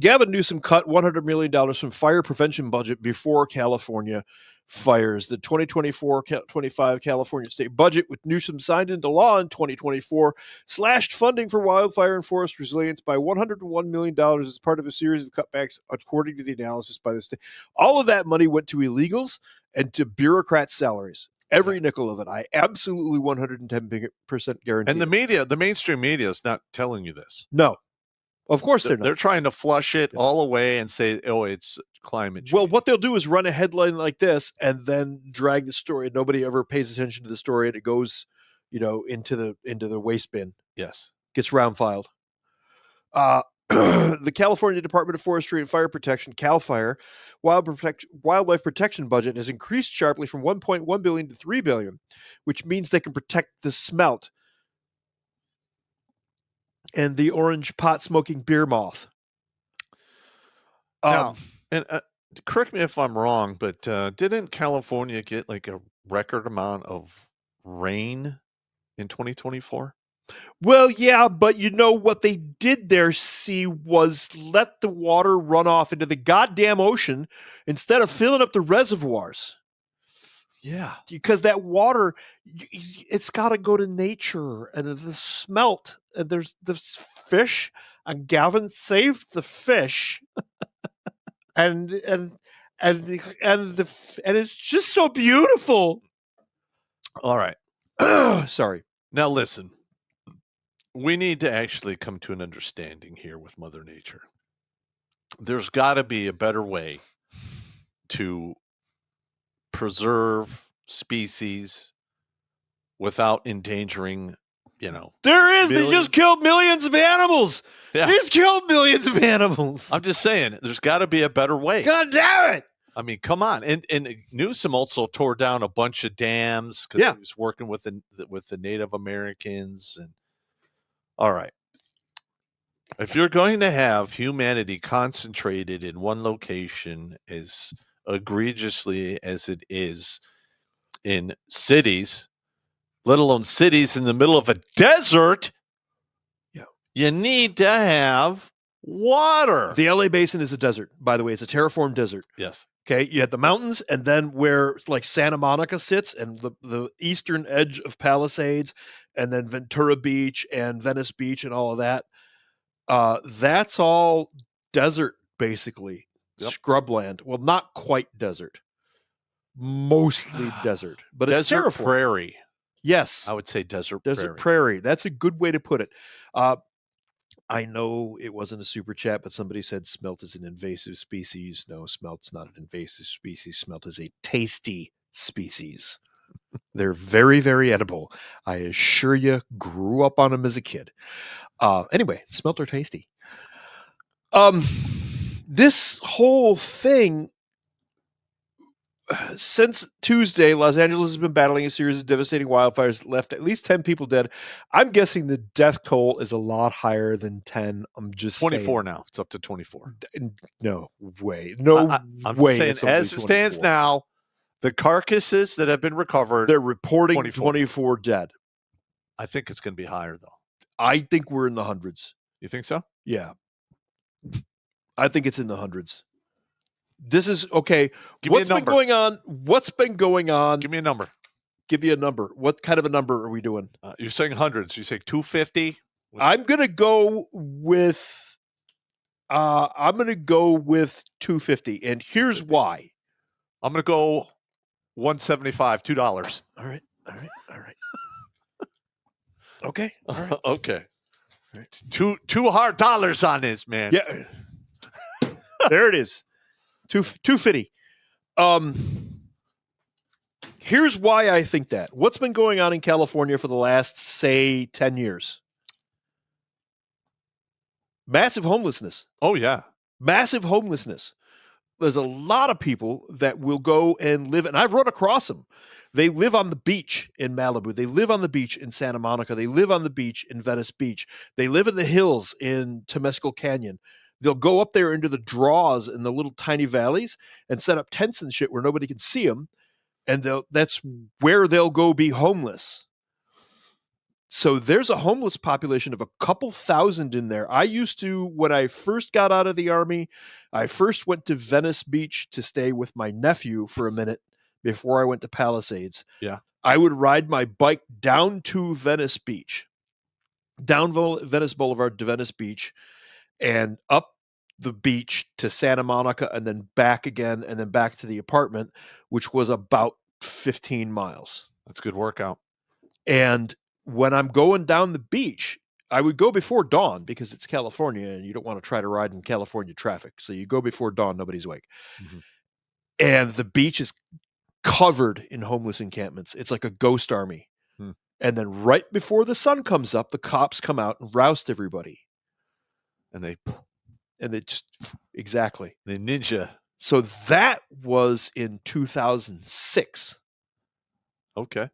Gavin Newsom cut $100 million from fire prevention budget before California fires. The 2024-25 California state budget, with Newsom signed into law in 2024, slashed funding for wildfire and forest resilience by $101 million as part of a series of cutbacks, according to the analysis by the state. All of that money went to illegals and to bureaucrats' salaries. Every nickel of it. I absolutely 110% guarantee. And the media, the mainstream media, is not telling you this. No. Of course they're not. They're trying to flush it all away and say, oh, it's climate change. Well, what they'll do is run a headline like this and then drag the story. Nobody ever pays attention to the story, and it goes, into the waste bin. Yes. Gets round filed. The California Department of Forestry and Fire Protection, CAL FIRE, wildlife protection budget has increased sharply from $1.1 billion to $3 billion, which means they can protect the smelt and the orange pot-smoking beer moth. Now, and correct me if I'm wrong, but didn't California get like a record amount of rain in 2024? Well, yeah, but what they did there, was let the water run off into the goddamn ocean instead of filling up the reservoirs. Yeah. Because that water, it's got to go to nature, and the smelt, and there's this fish, and Gavin saved the fish, and it's just so beautiful. All right. Sorry. Now listen, we need to actually come to an understanding here with Mother Nature. There's got to be a better way to preserve species without endangering, There is. Millions. They just killed millions of animals. Yeah. They just killed millions of animals. I'm just saying, there's got to be a better way. God damn it. I mean, come on. And Newsom also tore down a bunch of dams because he was working with the Native Americans. And all right. If you're going to have humanity concentrated in one location as egregiously as it is in cities, let alone cities in the middle of a desert, you need to have water. The LA Basin is a desert, by the way. It's a terraformed desert. Yes. Okay, you had the mountains, and then where like Santa Monica sits, and the eastern edge of Palisades, and then Ventura Beach and Venice Beach and all of that. That's all desert, basically. Yep. Scrubland. Well, not quite desert. Mostly desert. But it's desert terraformed. Prairie. Yes. I would say desert prairie. That's a good way to put it. I know it wasn't a super chat, but somebody said smelt is an invasive species. No, smelt's not an invasive species. Smelt is a tasty species. They're very, very edible. I assure you, grew up on them as a kid. Anyway, smelt are tasty. This whole thing, since Tuesday, Los Angeles has been battling a series of devastating wildfires, left at least 10 people dead. I'm guessing the death toll is a lot higher than 10. I'm just 24 saying. Now. It's up to 24. No way. No I'm way. Just saying, as it stands now, the carcasses that have been recovered, they're reporting 24 dead. I think it's going to be higher, though. I think we're in the hundreds. You think so? Yeah. I think it's in the hundreds. This is okay. What's been going on? What's been going on? Give me a number. Give you a number. What kind of a number are we doing? You're saying hundreds. You say 250? I'm gonna go with. I'm gonna go with 250, and here's why. I'm gonna go 175. $2. All right. Okay. All right. Okay. All right. Two hard dollars on this, man. Yeah. There it is. 250. Here's why I think that. What's been going on in California for the last, say, 10 years? Massive homelessness. Oh, yeah. Massive homelessness. There's a lot of people that will go and live, and I've run across them. They live on the beach in Malibu. They live on the beach in Santa Monica. They live on the beach in Venice Beach. They live in the hills in Temescal Canyon. They'll go up there into the draws in the little tiny valleys and set up tents and shit where nobody can see them. And that's where they'll go be homeless. So there's a homeless population of a couple thousand in there. I used to, when I first got out of the Army, I first went to Venice Beach to stay with my nephew for a minute before I went to Palisades. Yeah. I would ride my bike down to Venice Beach, down Venice Boulevard to Venice Beach, and up the beach to Santa Monica, and then back again, and then back to the apartment, which was about 15 miles. That's a good workout. And when I'm going down the beach, I would go before dawn because it's California and you don't want to try to ride in California traffic. So you go before dawn, nobody's awake. Mhm. And the beach is covered in homeless encampments. It's like a ghost army. Hmm. And then right before the sun comes up, the cops come out and roust everybody. And they just exactly. They ninja. So that was in 2006. Okay.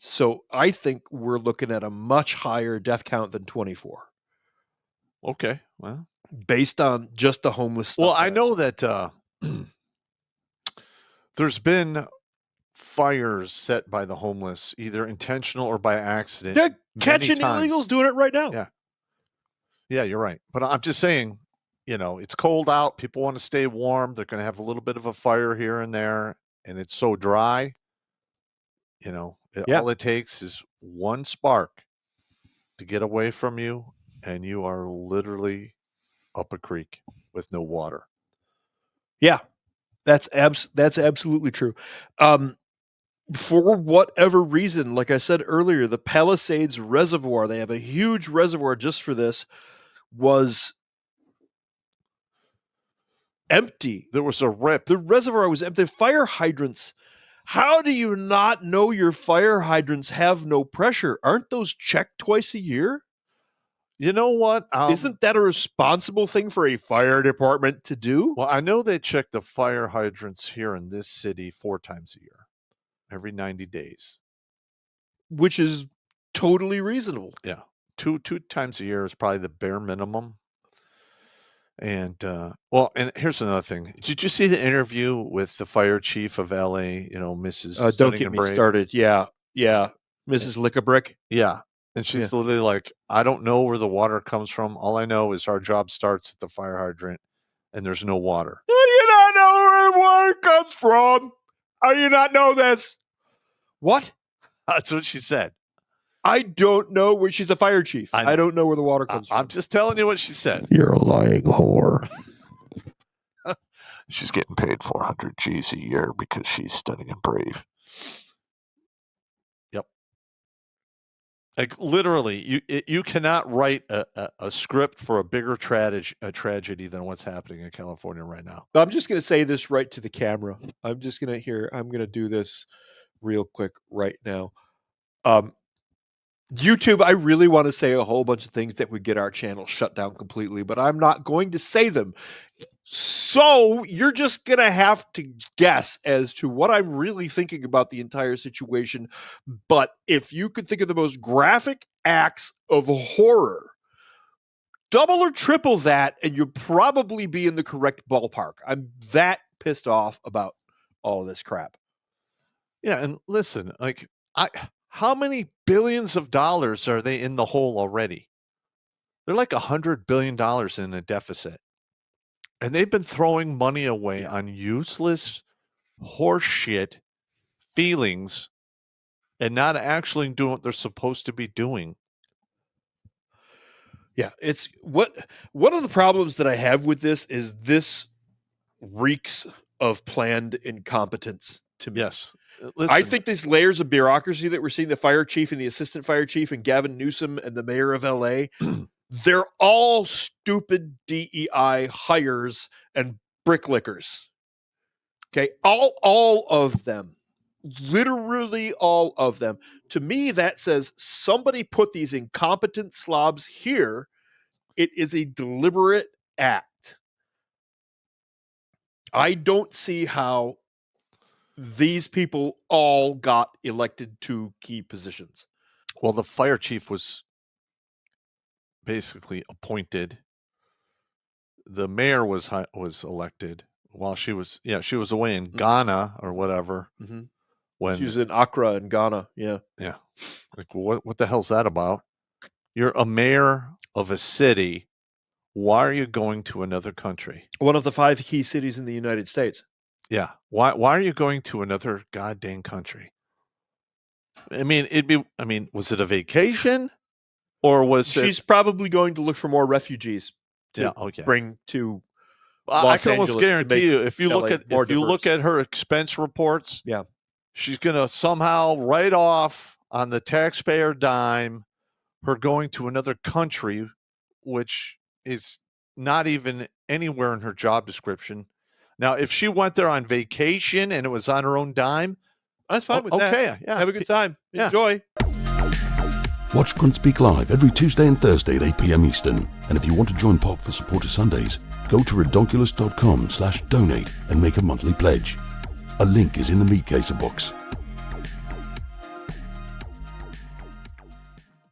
So I think we're looking at a much higher death count than 24. Okay. Well, based on just the homeless stuff. Well, I know that there's been fires set by the homeless, either intentional or by accident. They're catching illegals doing it right now. Yeah. Yeah, you're right. But I'm just saying, it's cold out. People want to stay warm. They're going to have a little bit of a fire here and there. And it's so dry. All it takes is one spark to get away from you. And you are literally up a creek with no water. Yeah, that's absolutely true. For whatever reason, like I said earlier, the Palisades Reservoir, they have a huge reservoir just for this, was empty. There was a rip. The reservoir was empty. Fire hydrants. How do you not know your fire hydrants have no pressure? Aren't those checked twice a year? You know what? Isn't that a responsible thing for a fire department to do? Well, I know they check the fire hydrants here in this city 4 times a year, every 90 days. Which is totally reasonable. Yeah. Two times a year is probably the bare minimum. And, and here's another thing. Did you see the interview with the fire chief of LA, Mrs. Don't get me started. Yeah. Mrs. Lickabrick. Yeah. And she's literally like, I don't know where the water comes from. All I know is our job starts at the fire hydrant and there's no water. How do you not know where water comes from? How do you not know this? What? That's what she said. I don't know where she's the fire chief. I don't know where the water comes from. I'm just telling you what she said. You're a lying whore. She's getting paid 400 G's a year because she's stunning and brave. Yep. Like literally, you cannot write a script for a bigger tragedy than what's happening in California right now. I'm just going to say this right to the camera. I'm going to do this real quick right now. YouTube, I really want to say a whole bunch of things that would get our channel shut down completely, but I'm not going to say them. So you're just going to have to guess as to what I'm really thinking about the entire situation. But if you could think of the most graphic acts of horror, double or triple that, and you'll probably be in the correct ballpark. I'm that pissed off about all of this crap. Yeah, and listen, how many billions of dollars are they in the hole already? They're like $100 billion in a deficit. And they've been throwing money away on useless horseshit feelings and not actually doing what they're supposed to be doing. Yeah, it's one of the problems that I have with this reeks of planned incompetence to me. Yes. Listen, I think these layers of bureaucracy that we're seeing, the fire chief and the assistant fire chief and Gavin Newsom and the mayor of LA, they're all stupid DEI hires and bricklickers. Okay, all of them. Literally all of them. To me, that says somebody put these incompetent slobs here. It is a deliberate act. I don't see how these people all got elected to key positions. Well, the fire chief was basically appointed. The mayor was elected while she was away in Ghana or whatever. Mm-hmm. when she was in Accra in Ghana. Yeah. like what the hell's that about? You're a mayor of a city. Why are you going to another country? One of the 5 key cities in the United States. Yeah. Why are you going to another goddamn country? I mean, was it a vacation or was She's probably going to look for more refugees to okay. bring to I Los can almost Angeles to guarantee make you if you LA look at her expense reports, Yeah. she's going to somehow write off on the taxpayer dime her going to another country, which is not even anywhere in her job description. Now, if she went there on vacation and it was on her own dime, That's fine with that. okay, yeah. Have a good time. Yeah. Enjoy. Watch Grunt Speak live every Tuesday and Thursday at 8 p.m. Eastern. And if you want to join Pop for Supporter Sundays, go to redonkulous.com/donate and make a monthly pledge. A link is in the Meat Caser box.